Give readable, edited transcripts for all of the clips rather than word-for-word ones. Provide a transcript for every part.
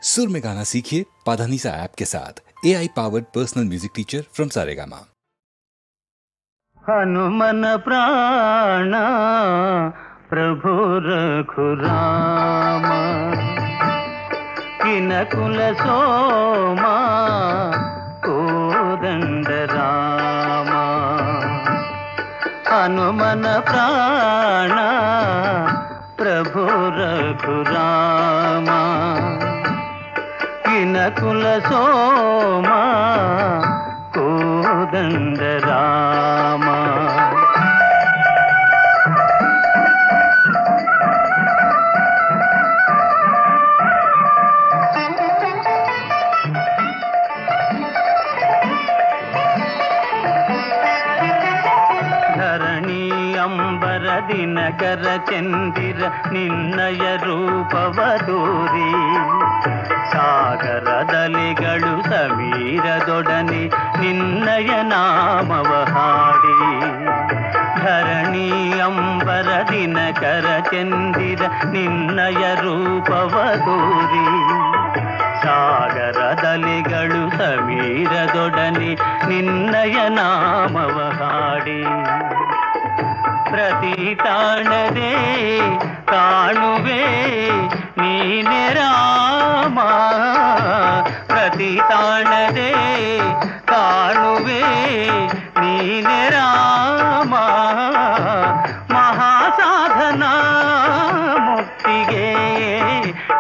सुर में गाना सीखिए पाधानीसा ऐप के साथ। AI powered personal music teacher from Saregama. Hanuman प्राण प्रभु रघुराम, किनकुल सोमा कोदंड राम। हनुमन प्राण प्रभु रघुराम, किनकुल सोमा कोदंड राम। ಧರಣಿ ಅಂಬರ ದಿನಕರ ಚಂದಿರ ನಿನ್ನಯ ರೂಪವದೂರಿ, ಸಾಗರದಲಿಗಳು ಸಮೀರದೊಡನೆ ನಿನ್ನಯ ನಾಮವ ಹಾಡಿ. ಧರಣಿ ಅಂಬರ ದಿನಕರ ಚಂದಿರ ನಿನ್ನಯ ರೂಪವದೂರಿ, ಸಾಗರದಲಿಗಳು ಸಮೀರದೊಡನೆ ನಿನ್ನಯ ನಾಮವ ಹಾಡಿ. ಪ್ರತಿ ತಾಣದೆ ಕಾಣುವೆ ನೀನೆ ರಾಮ, ಪ್ರತಿ ತಾಣದೆ ಕಾಣುವೆ ನೀನೆ ರಾಮ. ಮಹಾಸಾಧನ ಮುಕ್ತಿಗೆ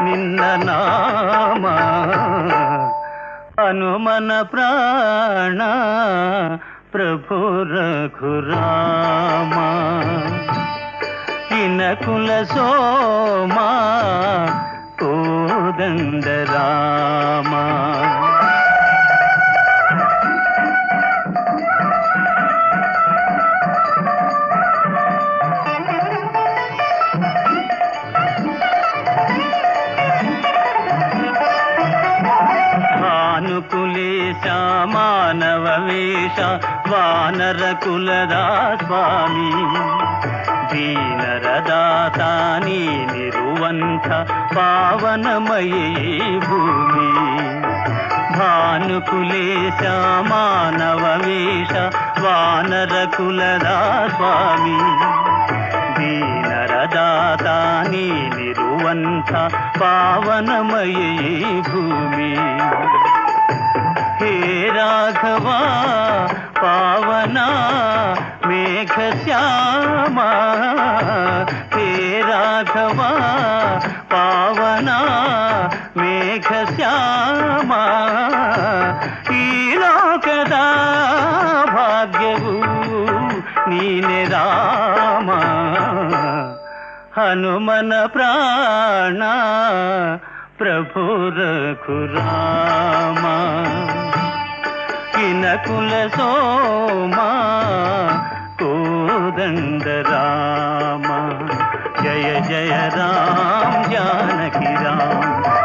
ನಿನ್ನ ನಾಮ. ಹನುಮನ ಪ್ರಾಣ ಪ್ರಭು ರಘುರಾಮ, किनकुल सोमा कोदंड राम। भानुकुलेश मानव वेश वानर कुलदा स्वामी, दीनर दाता ನೀನಿರುವಂಥ ಪಾವನಮಯೀ ಭೂಮಿ. ಭಾನುಕುಲೇಶ ಮಾನವ ವೇಷ ವಾನರ ಕುಲದ ಸ್ವಾಮಿ, ದೀನರ ದಾತ ನೀನಿರುವಂಥ ಪಾವನಮಯೀ ಭೂಮಿ. ಹೇ ರಾಘವ ಪಾವನ ಮೇಘ ಶ್ಯಾಮ, ಹೇ ರಾಘವ ಪಾವನ ಮೇಘ ಶ್ಯಾಮ. ಈ ಲೋಕದ ಭಾಗ್ಯವು ನೀನೆ ರಾಮ. ಹನುಮನ ಪ್ರಾಣ ಪ್ರಭು ರಘುರಾಮ, किनकुल सोमा कोदंड राम. जय जय राम जानकी राम,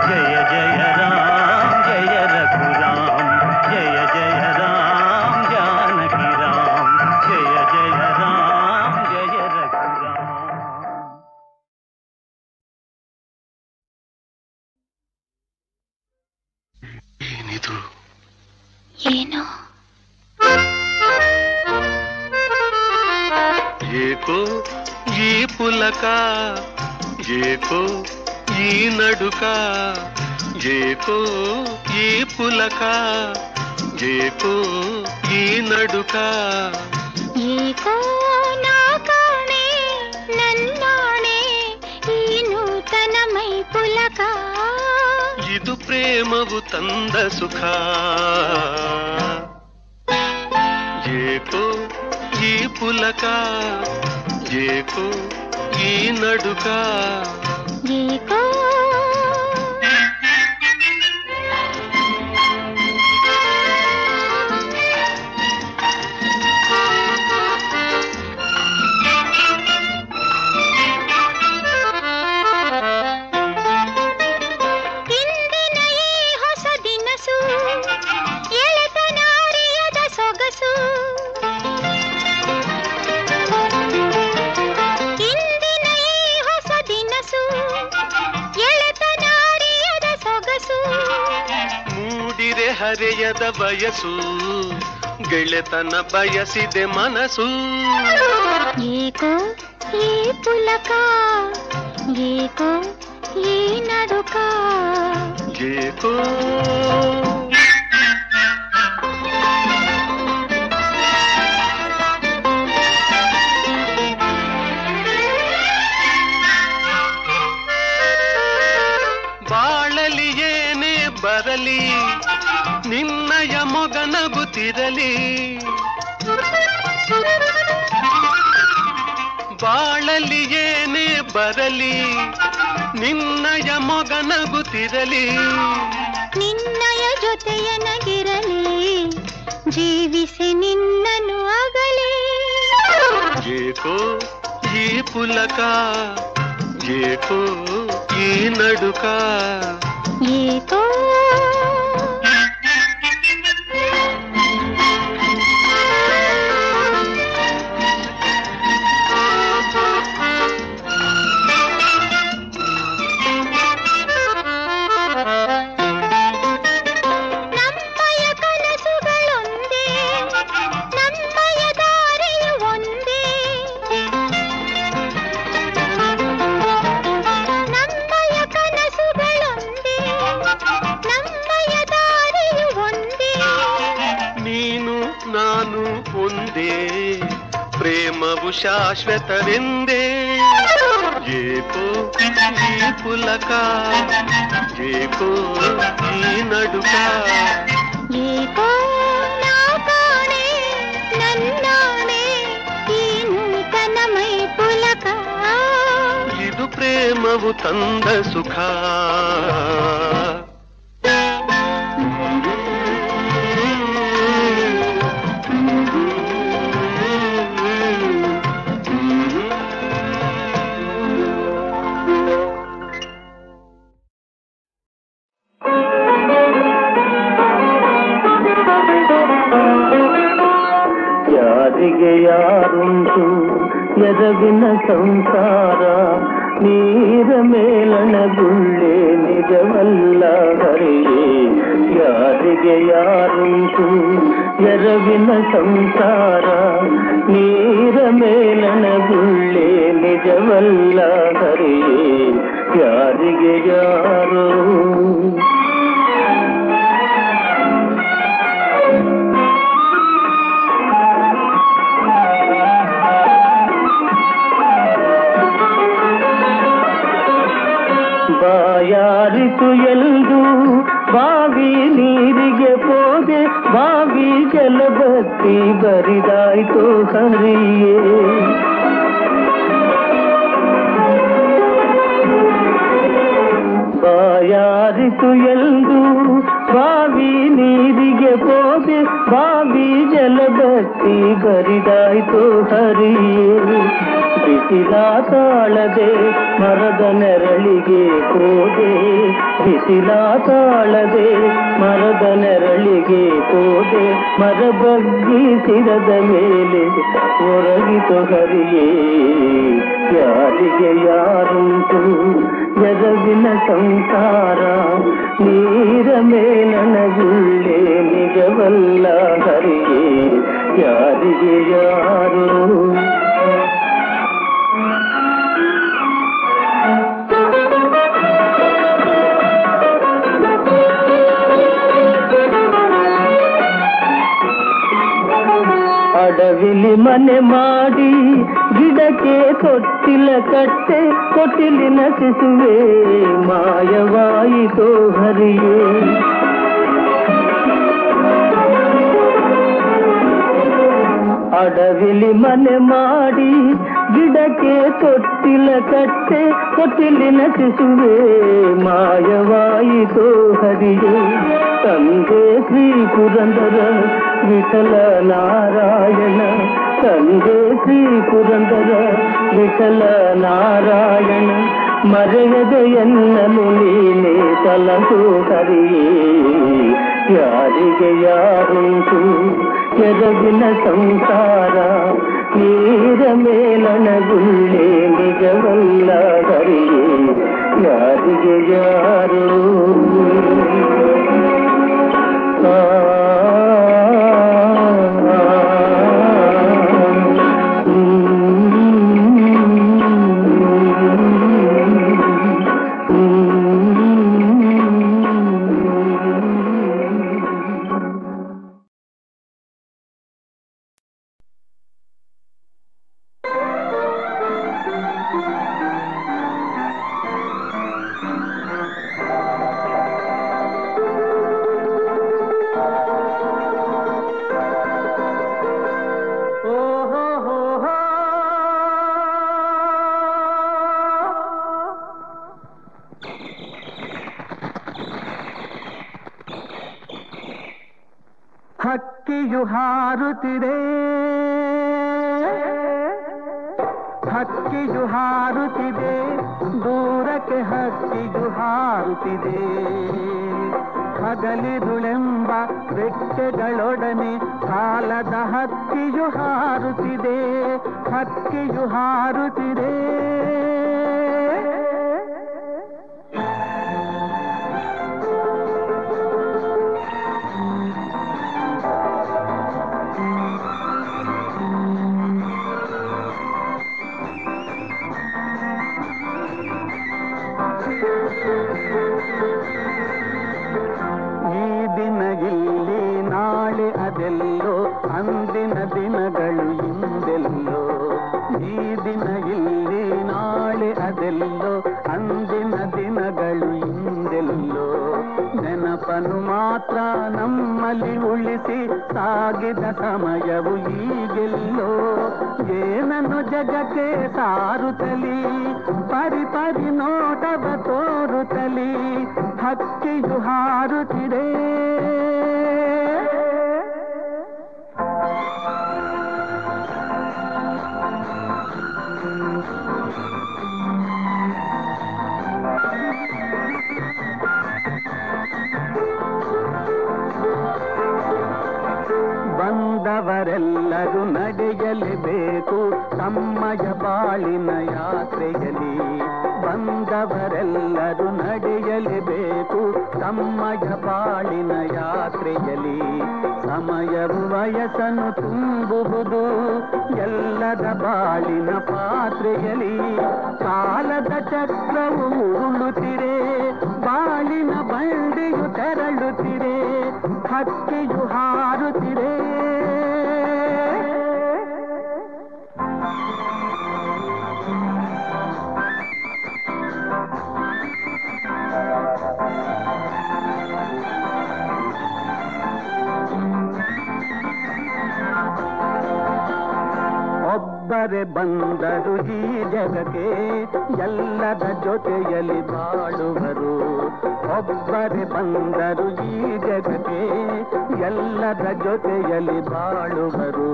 जय जय राम जय रघुराम. जय जय राम जानकी राम, जय जय राम जय रघुराम. ಏನಿದು? ಏನೋ ಏಕೋ ಈ ಪುಲಕ, ಏಕೋ ಈ ನಡುಕ, ಏಕೋ ಈ ಪುಲಕ, ಏಕೋ ಈ ನಡುಕ. ಏಕೋ ನಾ ಕಾಣೆ ನನ್ನಾಣೆ ಈ ನೂತನ ಮೈ ಪುಲಕ. ಇದು ಪ್ರೇಮವು ತಂದ ಸುಖ. ಏಕೋ ಈ ಪುಲಕ, ಏಕೋ ಈ ನಡುಕ. ಏಕೋ ಹರೆಯದ ಬಯಸು ಗೆಳೆತನ ಬಯಸಿದೆ ಮನಸ್ಸು ಏಕೋ ಈ ಪುಲಕ ಏಕೋ ಈ ನಡುಕ ಏಕೋ ಬಾಳಲಿ ಏನೇ ಬರಲಿ ನಿನ್ನಯ ಮೊಗನಗುತ್ತಿರಲಿ ಬಾಳಲಿ ಏನೇ ಬರಲಿ ನಿನ್ನಯ ಮೊಗನಗುತ್ತಿರಲಿ ನಿನ್ನಯ ಜೊತೆಯನಗಿರಲಿ ಜೀವಿಸಿ ನಿನ್ನನ್ನು ಅಗಲಿ ಏಕೋ ಈ ಪುಲಕ ಏಕೋ ಈ ನಡುಕ ಏಕೋ ಪ್ರೇಮವು ಶಾಶ್ವತವೆಂದೇ ಏಕೋ ಈ ಪುಲಕ ಏಕೋ ಈ ನಡುಕ ಏಕೋ ನಾ ಕಾಣೆ ನನ್ನಾಣೆ ಈ ನೂತನ ಮೈ ಪುಲಕ ಇದು ಪ್ರೇಮವು ತಂದ ಸುಖ ಯಾರುಂಟು ಎದವಿನ ಸಂಸಾರ ನೀರ ಮೇಲಣ ಗುಳ್ಳೆ ನಿಜವಲ್ಲ ಹರಿಯೇ ಯಾರಿಗೆ ಯಾರುಂಟು ಎರವಿನ ಸಂಸಾರ ನೀರ ಮೇಲಣ ಗುಳ್ಳೆ ನಿಜವಲ್ಲ ಹರಿಯೇ ಯಾರಿಗೆ ಯಾರು ಬಾಯಾರಿತು ಎಂದು ಬಾವಿ ನೀರಿಗೆ ಹೋದೆ ಬಾವಿ ಜಲಬತ್ತಿ ಬರಿದಾಯ್ತು ಹರಿಯೇ ಬಾಯಾರಿತು ಎಂದು ಬಾವಿ ನೀರಿಗೆ ಹೋದೆ ಬಾವಿ ಜಲಬತ್ತಿ ಬರಿದಾಯ್ತು ಹರಿಯೇ ಬಿಸಿಲ ತಾಳದೆ ಮರದ ನೆರಳಿಗೆ ಹೋದೆ ಬಿಸಿಲ ತಾಳದೆ ಮರದ ನೆರಳಿಗೆ ಹೋದೆ ಮರ ಬಗ್ಗಿಸಿರದ ಮೇಲೆ ಒರಗಿತು ಹರಿಯೇ ಯಾರಿಗೆ ಯಾರುಂಟು ಎರವಿನ ಸಂಸಾರ ನೀರ ಮೇಲನ ಗುಳ್ಳೆ ನಿಜವಲ್ಲ ಹರಿಯೇ ಯಾರಿಗೆ ಯಾರು ಅಡವಿಲಿ ಮನೆ ಮಾಡಿ ಗಿಡಕ್ಕೆ ತೊಟ್ಟಿಲ ಕಟ್ಟೆ ತೊಟ್ಟಿಲಿನ ಶಿಶುವೆ ಮಾಯವಾಯಿತೋ ಹರಿಯೇ ಅಡವಿಲಿ ಮನೆ ಮಾಡಿ ಗಿಡಕ್ಕೆ ತೊಟ್ಟಿಲ ಕಟ್ಟೆ ತೊಟ್ಟಿಲಿನ ಶಿಶುವೆ ಮಾಯವಾಯಿತೋ ಹರಿಯೇ ತಂದೆ ಶ್ರೀ ಪುರಂದರ ವಿಠಲ ನಾರಾಯಣ ತಂದೆ ಶ್ರೀ ಪುರಂದರ ವಿಠಲ ನಾರಾಯಣ ಮರೆಯದೆ ಎನ್ನಲು ನೀನೆ ತಲಸು ಹರಿಯೇ ಯಾರಿಗೆ ಯಾರುಂಟು ಎರವಿನ ಸಂಸಾರ ನೀರ ಮೇಲಣ ಗುಳ್ಳೆ ನಿಜವಲ್ಲ ಹರಿಯೇ ಯಾರಿಗೆ ಯಾರು ಹಕ್ಕಿಯು ಹಾರುತ್ತಿದೆ, ಹಕ್ಕಿಯು ಹಾರುತ್ತಿದೆ, ದೂರಕ್ಕೆ ಹಕ್ಕಿಯು ಹಾರುತ್ತಿದೆ. ಹಗಲಿರುಳೆಂಬ ರೆಕ್ಕೆಗಳೊಡನೆ ಕಾಲದ ಹಕ್ಕಿಯು ಹಾರುತ್ತಿದೆ, ಹಕ್ಕಿಯು ಹಾರುತ್ತಿದೆ. ಅದೆಲ್ಲೋ ಅಂದಿನ ದಿನಗಳು ಇಂದೆಲ್ಲೋ, ಈ ದಿನ ಇಲ್ಲಿ ನಾಳೆ ಅದೆಲ್ಲೋ ಅಂದಿನ ದಿನಗಳು ಇಂದೆಲ್ಲೋ. ನೆನಪನು ಮಾತ್ರ ನಮ್ಮಲ್ಲಿ ಉಳಿಸಿ ಸಾಗಿದ ಸಮಯವು ಈಗೆಲ್ಲೋ. ಏನನ್ನು ಜಗಕ್ಕೆ ಸಾರುತ್ತಲಿ, ಪರಿ ಪರಿ ನೋಟವ ತೋರುತ್ತಲಿ, ಹಕ್ಕಿಯು ಹಾರುತ್ತಿದೆ. ಬಂದವರೆಲ್ಲರೂ ನಡೆಯಲೇಬೇಕು ತಮ್ಮಯ ಬಾಳಿನ ಯಾತ್ರೆಯಲ್ಲಿ. ಬಂದವರೆಲ್ಲರೂ ನಡೆಯಲೇಬೇಕು ತಮ್ಮಯ ಬಾಳಿನ ಯಾತ್ರೆಯಲ್ಲಿ. ಸಮಯವು ವಯಸ್ಸನ್ನು ತುಂಬುವುದು ಎಲ್ಲದ ಬಾಳಿನ ಪಾತ್ರೆಯಲ್ಲಿ. ಕಾಲದ ಚಕ್ರವು ಉರುಳುತ್ತಿರೆ, ಬಾಳಿನ ಬಂಡಿಯು ತೆರಳುತ್ತಿರೆ, ಹಕ್ಕಿಯು ಹಾರುತ್ತಿರೆ. ಒಬ್ಬರೇ ಬಂದರು ಈ ಜಗಕ್ಕೆ, ಎಲ್ಲರ ಜೊತೆಯಲ್ಲಿ ಬಾಳುವರು. ಒಬ್ಬರೇ ಬಂದರು ಈ ಜಗಕ್ಕೆ, ಎಲ್ಲರ ಜೊತೆಯಲ್ಲಿ ಬಾಳುವರು.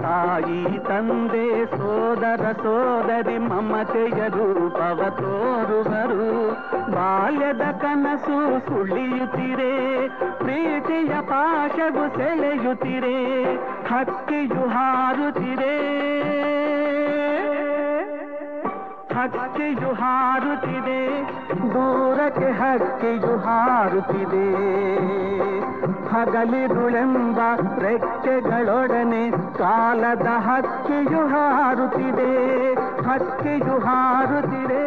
ತಾಯಿ ತಂದೆ ಸೋದರ ಸೋದರಿ ಮಮತೆಯ ರೂಪವ ತೋರುವರು. ಬಾಲ್ಯದ ಕನಸು ಸುಳಿಯುತ್ತಿರೆ, ಪ್ರೀತಿಯ ಪಾಶವು ಸೆಳೆಯುತ್ತಿರೆ, ಹಕ್ಕಿಯು ಹಾರುತ್ತಿರೆ, ಹಕ್ಕಿಯು ಹಾರುತ್ತಿದೆ, ದೂರಕ್ಕೆ ಹಕ್ಕಿಯು ಹಾರುತ್ತಿದೆ. ಹಗಲಿರುಳೆಂಬ ರೆಕ್ಕೆಗಳೊಡನೆ ಕಾಲದ ಹಕ್ಕಿಯು ಹಾರುತ್ತಿದೆ, ಹಕ್ಕಿಯು ಹಾರುತ್ತಿದೆ.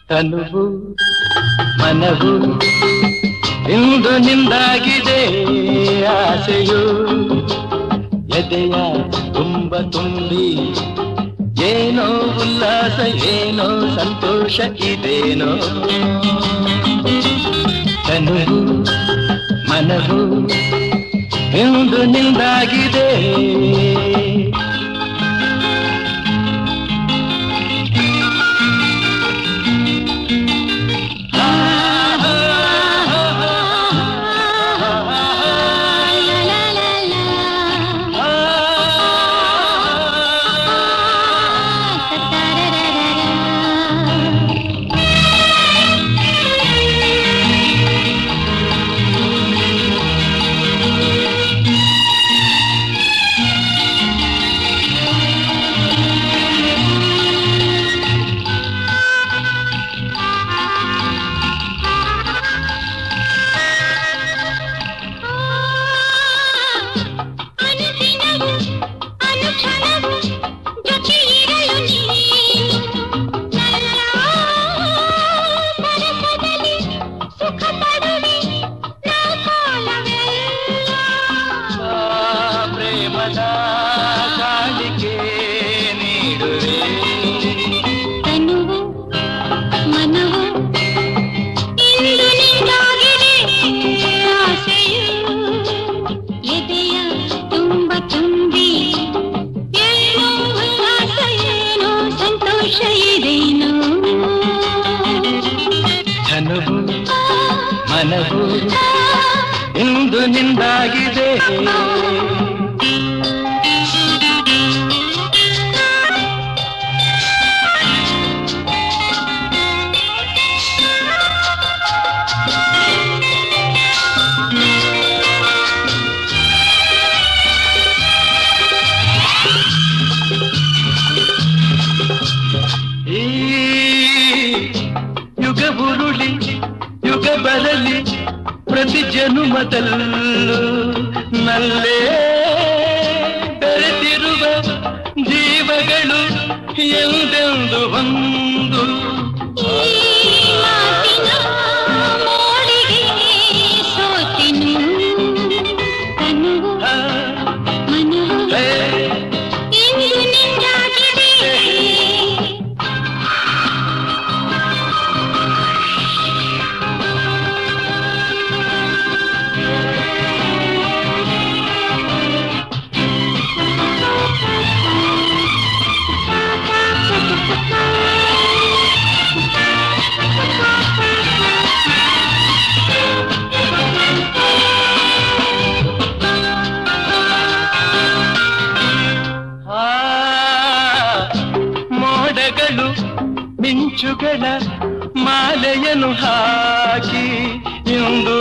ತನುವು ಮನವು ಇಂದು ನಿಂದಾಗಿದೆ, ಆಸೆಯು ಎದೆಯ ತುಂಬ ತುಂಬಿ ಏನೋ ಉಲ್ಲಾಸ ಏನೋ ಸಂತೋಷ ಇದೇನೋ. ತನುವು ಮನವು ಇಂದು ನಿಂದಾಗಿದೆ, ಜನುಮದಲ್ಲೂ ನಲ್ಲೇ ಬೆರೆತಿರುವ ಜೀವಗಳು ಎಂದೆಂದು ಒಂದು ಮಿಂಚುಗಳ ಮಾಲೆಯನ್ನು ಹಾಕಿ ಎಂದು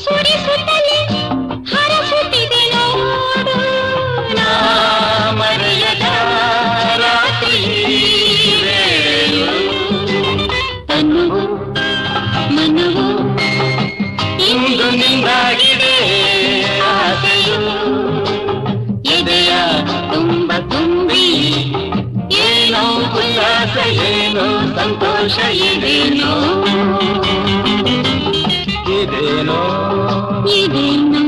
ಸುರಿಸುತ್ತಲೇ ಹರಸುತ್ತಿದೆ ನೋಡು ಮರೆಯದ ರಾತ್ರಿ ತನುವು ಮನವು ಇಂದು ನಿಂದಾಗಿದೆ ಆಸೆಯು ಎದೆಯ ತುಂಬ ತುಂಬಿ ಏನೋ ಉಲ್ಲಾಸ ಏನೋ ಸಂತೋಷ ಇದೇನೋ ಇದೇನೋ ಇದೇನೋ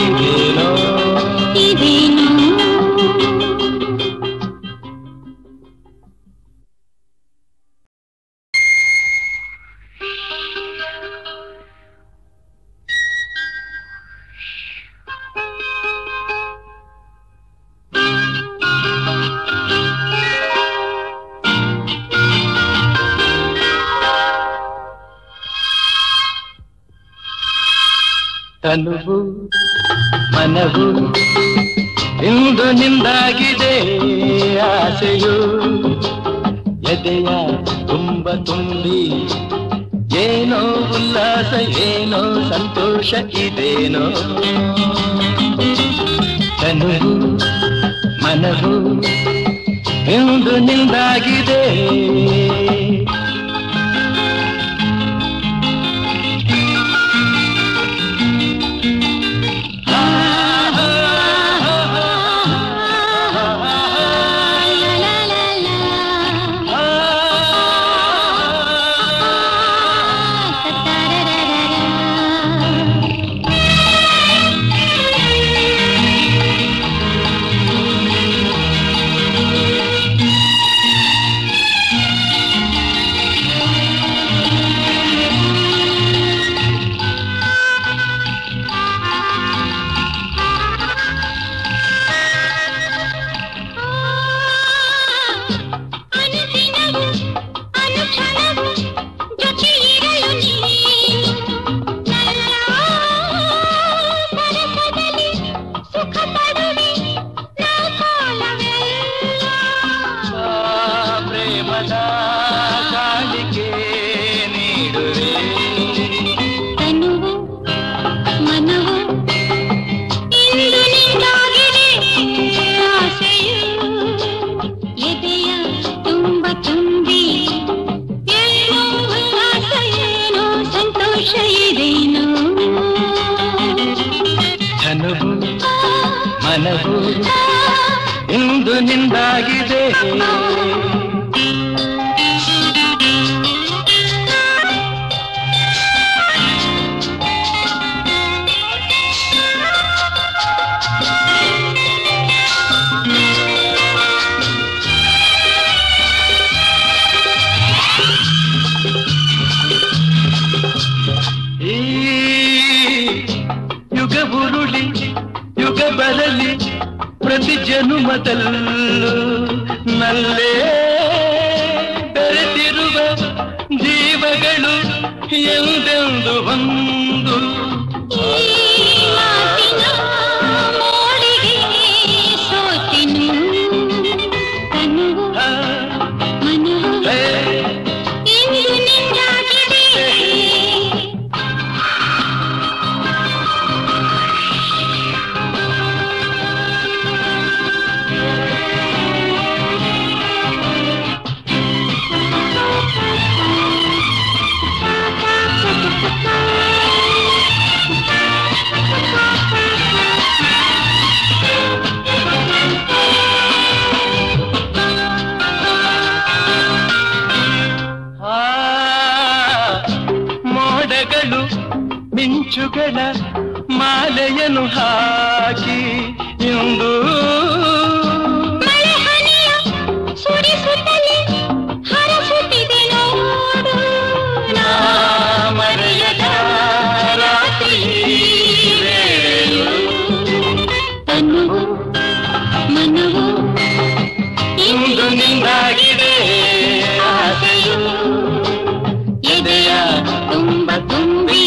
ಇದೇನೋ ಇದೇನೋ ತನುವು ಮನವು ಇಂದು ನಿಂದಾಗಿದೆ ಆಸೆಯು ಎದೆಯ ತುಂಬ ತುಂಬಿ ಏನೋ ಉಲ್ಲಾಸ ಏನೋ ಸಂತೋಷ ಇದೇನೋ ತನುವು ಮನವು ಇಂದು ನಿಂದಾಗಿದೆ ಮನವು ಇಂದು ನಿಂದಾಗಿದೆ ಬರಲಿ ಪ್ರತಿ ಜನುಮದಲ್ಲೂ ನಲ್ಲೇ ಬೆರೆತಿರುವ ಜೀವಗಳು ಎಂದೆಂದು ಒಂದು ಮಿಂಚುಗಳ ಮಾಲೆಯನ್ನು ಹಾಕಿ ಇಂದು ಮಳೆ ಹನಿಯ ಸುರಿಸುತ್ತಲೇ ಹರಸುತ್ತಿದೆ ನೋಡು ನಾ ಮರೆಯದ ರಾತ್ರಿ ವೇಳೆಯು ತನುವು ಮನವು ಇಂದು ನಿಂದಾಗಿದೆ ಆಸೆಯು ಎದೆಯ ತುಂಬ ತುಂಬಿ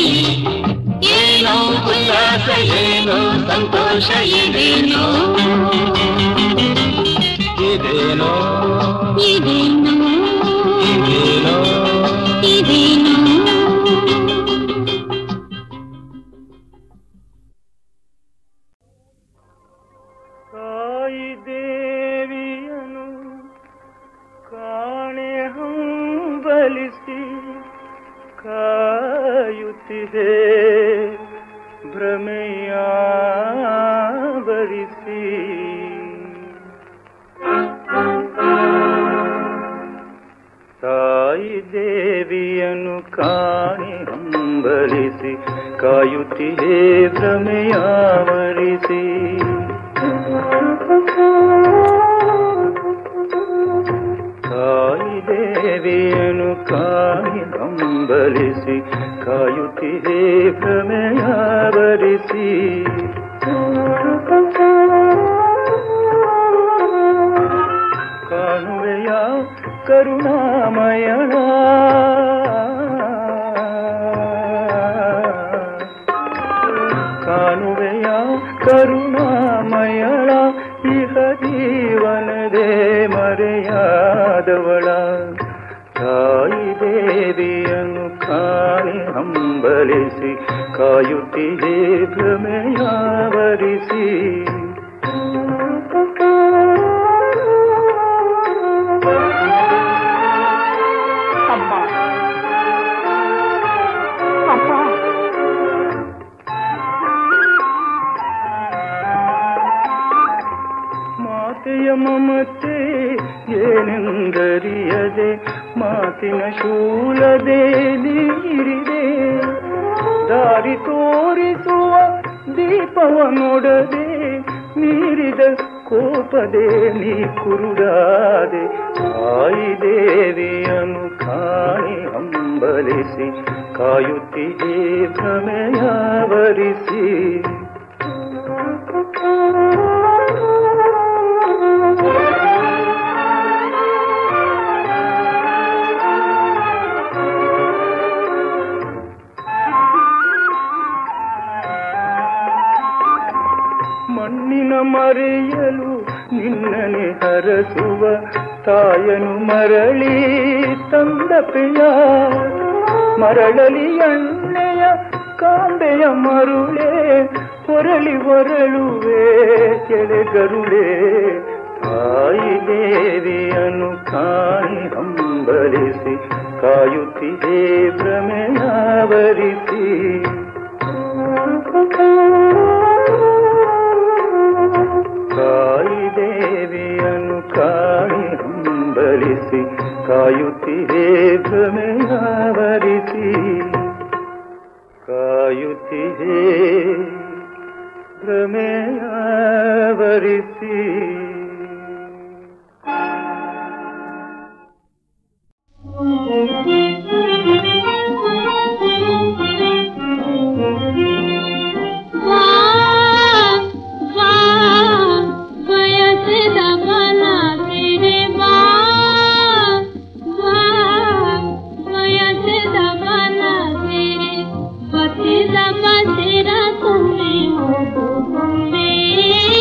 ಏನೋ ಉಲ್ಲಾಸ ಏನೋ ಸಂತೋಷ ಇದೇನೋ ಇದೇನೋ ಇದೇನೋ ಇದೇನೋ ಇದೇನೋ ತಾಯಿ ದೇವಿಯನು ಕಾಣೆ ಹಂಬಲಿಸಿ ಕಾಯುತ್ತಿದೆ ಭ್ರಮೆಯಾವರಿಸಿ ತಾಯಿ ದೇವಿಯನು ಕಾಣೆ ಹಂಬಲಿಸಿ ಕಾಯುತ್ತಿದೆ ಭ್ರಮೆಯಾವರಿಸಿ ತಾಯಿ ದೇವಿಯನು ಕಾಣಿ ಹಂಬಲಿಸಿ ಕಾಯುತ್ತಿದೆ ಭ್ರಮೆಯಾವರಿಸಿ ಕಾಣುವೆಯ ಕರುಣಾಮಯಣ ಕಾಣುವೆಯ ಕರುಣಾಮಯಳ ಇಹ ಜೀವನದೇ ಮರೆಯಾದವಳ ತಾಯಿ ದೇವಿಯನ್ನು ಕಾಣಿ ಹಂಬಲಿಸಿ ಕಾಯುತ್ತಿದೆ ಭ್ರಮೆಯಾವರಿಸಿ ಮಾತೆಯ ಮಮತೆ ಏನೆಂದರಿಯದೆ ಮಾತಿನ ಶೂಲದೆ ನೀರಿದೆ ದಾರಿ ತೋರಿಸುವ ದೀಪವ ನೋಡದೆ ನೀರಿದ ಕೋಪದೆ ನೀ ಕುರುಡಾದೆ ತಾಯಿ ದೇವಿಯನ್ನು ಕಾಣಿ ಹಂಬಲಿಸಿ ಕಾಯುತ್ತಿದೆ ಭ್ರಮೆಯಾವರಿಸಿ ಮಣ್ಣಿನ ಮರೆಯಲು ನಿನ್ನನೆ ಹರಸುವ ತಾಯನು ಮರಳಿ ತಂದ ಪ್ರಿಯ ಮರಳಲಿ ಎಣ್ಣೆಯ ಕಾಂಬೆಯ ಮರುಳೆ ಹೊರಳಿ ಹೊರಳುವೆ ಕೆಳಗರುಳೆ ತಾಯಿ ದೇವಿಯನ್ನು ಕಾಣಿ ಹಂಬಲಿಸಿ ಕಾಯುತ್ತಿದೆ ಭ್ರಮೆಯಾವರಿಸಿ ತಾಯಿ ದೇವಿಯನ್ನು ಕಾಣಿ ಹಂಬಲಿಸಿ ಕಾಯುತ್ತಿದೆ ಭ್ರಮೆಯಾವರಿಸಿ ಕಾಯುತ್ತಿದೆ ಭ್ರಮೆಯಾವರಿಸಿ Bate da madeira com meu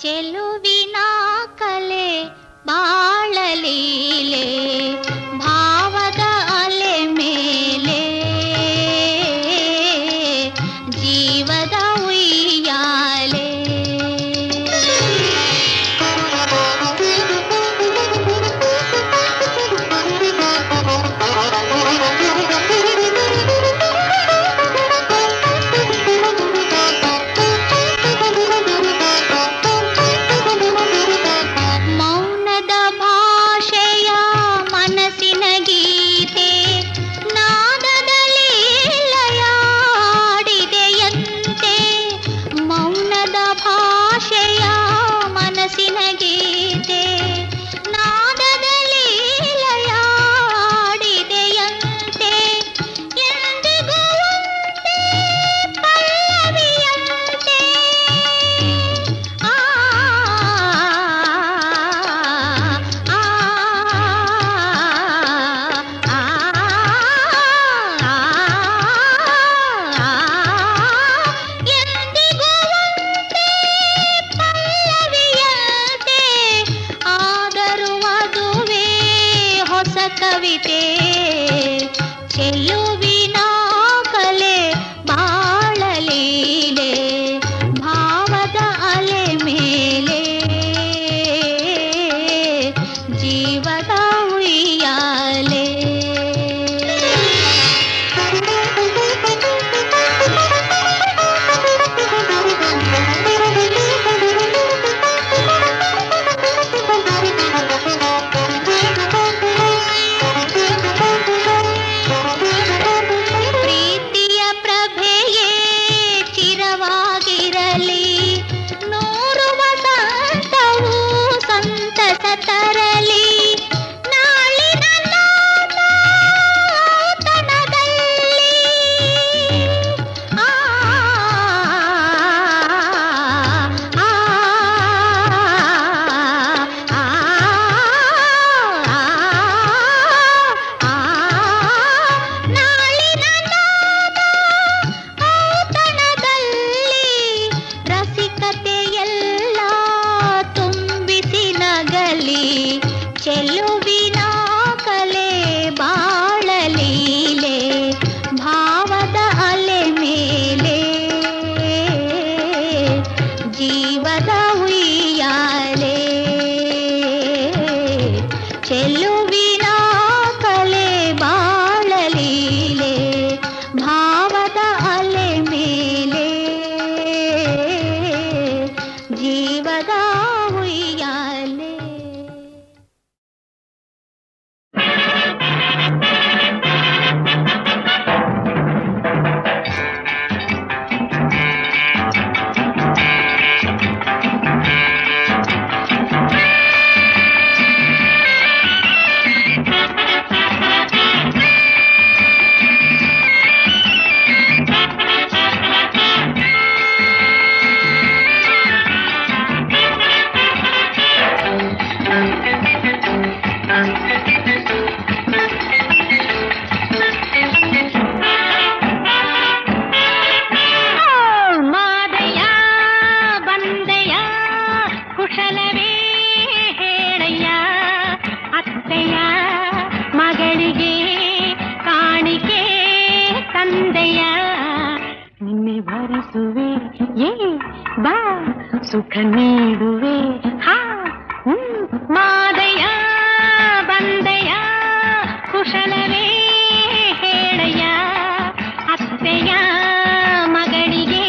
ಚೆಲುವಿನ ಕಲೆ ಬಾಳಲೀಲೆ ಭಾವದ ಅಲೆ ಮೇಲೆ ಜೀವದ ಉಯ್ಯಾಲೆ ಚೆಲುವಿನ ಕಲೆ ಬಾಳಲೀಲೆ ಭಾವದ ಅಲೆ ಮೇಲೆ ಜೀವದ ಉಯ್ಯಾಲೆ ಚೆಲುವಿನ ಕಲೆ ಬಾಳಲೀಲೆ ಭಾವದ ಅಲೆ ಮೇಲೆ ಜೀವದ ಉಯ್ಯಾಲೆ ಚೆಲುವಿನ ಕಲೆ ಬಾಳಲೀಲೆ ಭಾವದ ಅಲೆ ಮೇಲೆ ಜೀವದ ಉಯ್ಯಾಲೆ ಸುಖ ನೀಡುವೆ ಮಾದಯ್ಯ ಬಂದಯ್ಯ ಕುಶಲವೇ ಹೇಳಯ್ಯ ಅತ್ತೆಯ ಮಗಳಿಗೆ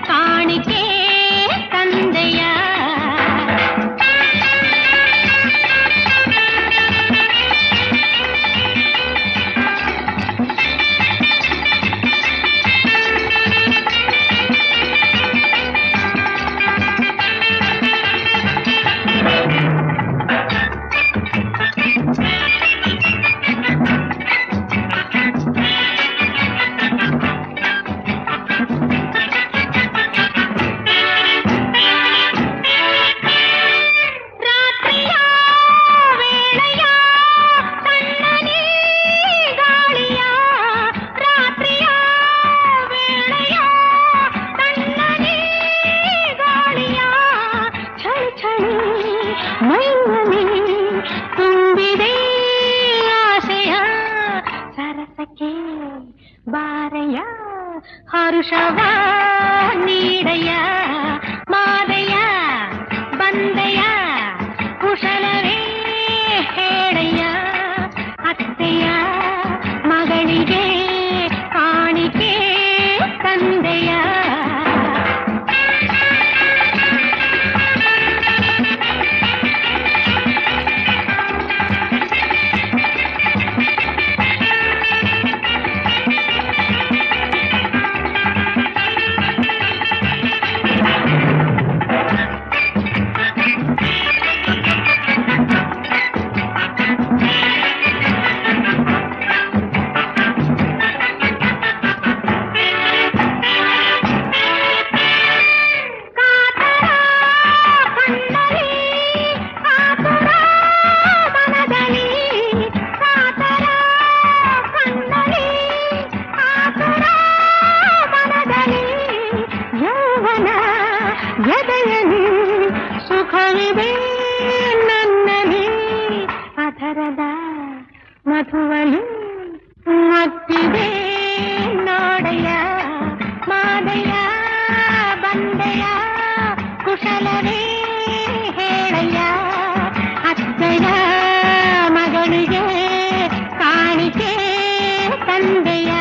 ಕಾಣಿಕೆ ತಂದೆಯ ಬಾರಯ್ಯ ಹರುಷವ ನೀಡಯ್ಯ ಮಾದಯ್ಯ ಬಂದಯ್ಯ ಕುಶಲವೇ ಹೇಳಯ್ಯ ಅತ್ತೆಯ ಮಗಳಿಗೆ ಕಾಣಿಕೆ ತಂದೆಯ ಮಧುವಲಿ ಮತ್ತಿದೆ ನೋಡಯ್ಯ ಮಾದಯ್ಯ ಬಂದಯ್ಯ ಕುಶಲವೇ ಹೇಳಯ್ಯ ಅತ್ತೆಯ ಮಗಳಿಗೆ ಕಾಣಿಕೆ ತಂದೆಯ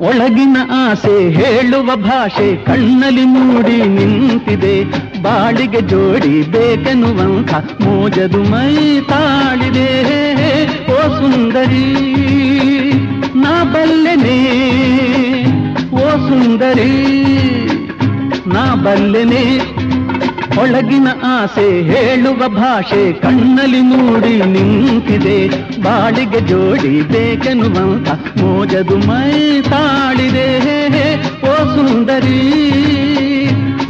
ಒಳಗಿನ ಆಸೆ ಹೇಳುವ ಭಾಷೆ ಕಣ್ಣಲ್ಲಿ ಮೂಡಿ ನಿಂತಿದೆ ಬಾಳಿಗೆ ಜೋಡಿ ಬೇಕೆನ್ನುವಂಥ ಮೋಜದು ಮೈ ತಾಳಿದೆ ಓ ಸುಂದರಿ ನಾ ಬಲ್ಲೆನೆ ಓ ಸುಂದರಿ ನಾ ಬಲ್ಲೆನೆ ಒಳಗಿನ ಆಸೆ ಹೇಳುವ ಭಾಷೆ ಕಣ್ಣಲ್ಲಿ ಮೂಡಿ ನಿಂತಿದೆ ಬಾಳಿಗೆ ಜೋಡಿ ಬೇಕೆನ್ನುವಂಥ ಮೋಜದು ಮೈ ತಾಳಿದೆ ಓ ಸುಂದರಿ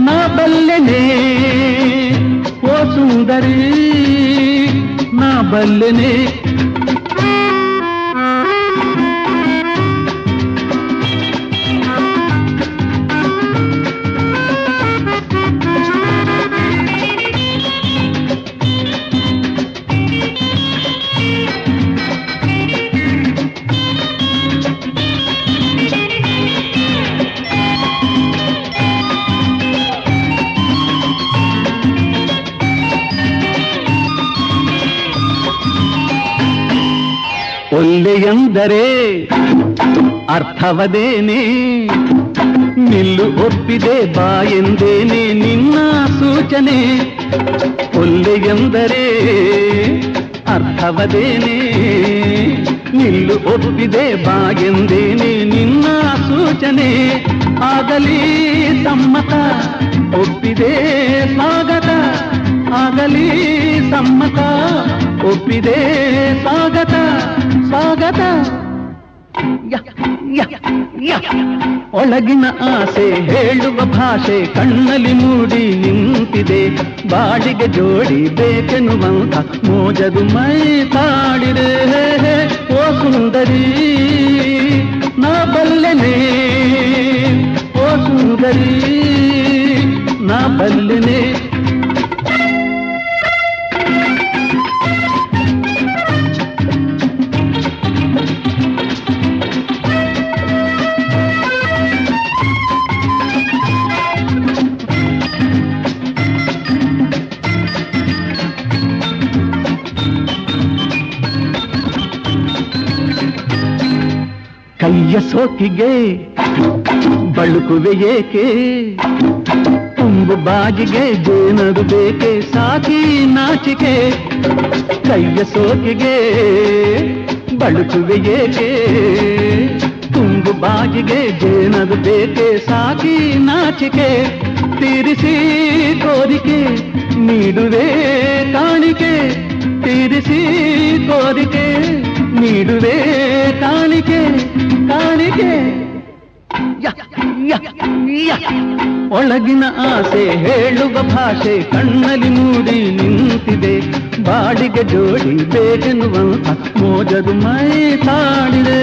ನಾ ಬಲ್ಲೆನೆ ಓ ಸುಂದರಿ ನಾ ಬಲ್ಲೆನೆ ಒಲ್ಲೆಯೆಂದರೆ ಅರ್ಥವದೇನೆ ನಿಲ್ಲು ಒಪ್ಪಿದೆ ಬಾ ಎಂದೇನೆ ನಿನ್ನ ಸೂಚನೆ ಒಲ್ಲೆಯೆಂದರೆ ಅರ್ಥವದೇನೆ ನಿಲ್ಲು ಒಪ್ಪಿದೆ ಬಾ ಎಂದೇನೆ ನಿನ್ನ ಸೂಚನೆ ಆಗಲಿ ಸಮ್ಮತ ಒಪ್ಪಿದೆ ಸ್ವಾಗತ ಆಗಲಿ ಸಮ್ಮತ ಒಪ್ಪಿದೆ ಸ್ವಾಗತ ಸ್ವಾಗತ ಒಳಗಿನ ಆಸೆ ಹೇಳುವ ಭಾಷೆ ಕಣ್ಣಲ್ಲಿ ಮೂಡಿ ನಿಂತಿದೆ ಬಾಳಿಗೆ ಜೋಡಿ ಬೇಕೆನ್ನುವಂಥ ಮೋಜದು ಮೈ ತಾಳಿದೆ ಓ ಸುಂದರಿ ನಾ ಬಲ್ಲೆನೆ ಓ ಸುಂದರಿ ನಾ ಬಲ್ಲೆನೆ ಕೈಯ ಸೋಕಿಗೆ ಬಳುಕುವೆ ಏಕೆ ತುಂಬು ಬಾಗಿಗೆ ಜೇನದು ಬೇಕೆ ಸಾಕಿ ನಾಚಿಕೆ ಕೈಯ ಸೋಕಿಗೆ ಬಳುಕುವೆ ಏಕೆ ತುಂಬು ಬಾಗಿಗೆ ಜೇನದು ಬೇಕೆ ಸಾಕಿ ನಾಚಿಕೆ ತೀರಿಸಿ ಕೋರಿಕೆ ನೀಡುವೆ ಕಾಣಿಕೆ ತೀರಿಸಿ ಕೋರಿಕೆ ನೀಡುವೆ ಕಾಣಿಕೆ ಯಾಕೆ ಒಳಗಿನ ಆಸೆ ಹೇಳುವ ಭಾಷೆ ಕಣ್ಣಲ್ಲಿ ಮೂಡಿ ನಿಂತಿದೆ. ಬಾಡಿಗೆ ಜೋಡಿ ಬೇಕೆನ್ನುವಂತ ಮೋಜರು ಮೈ ತಾಡಿದೆ.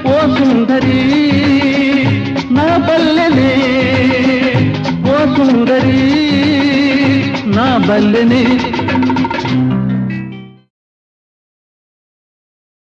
ಓ ಸುಂದರಿ ನಾ ಬಲ್ಲೆನೆ, ಓ ಸುಂದರಿ ನಾ ಬಲ್ಲೆನೆ.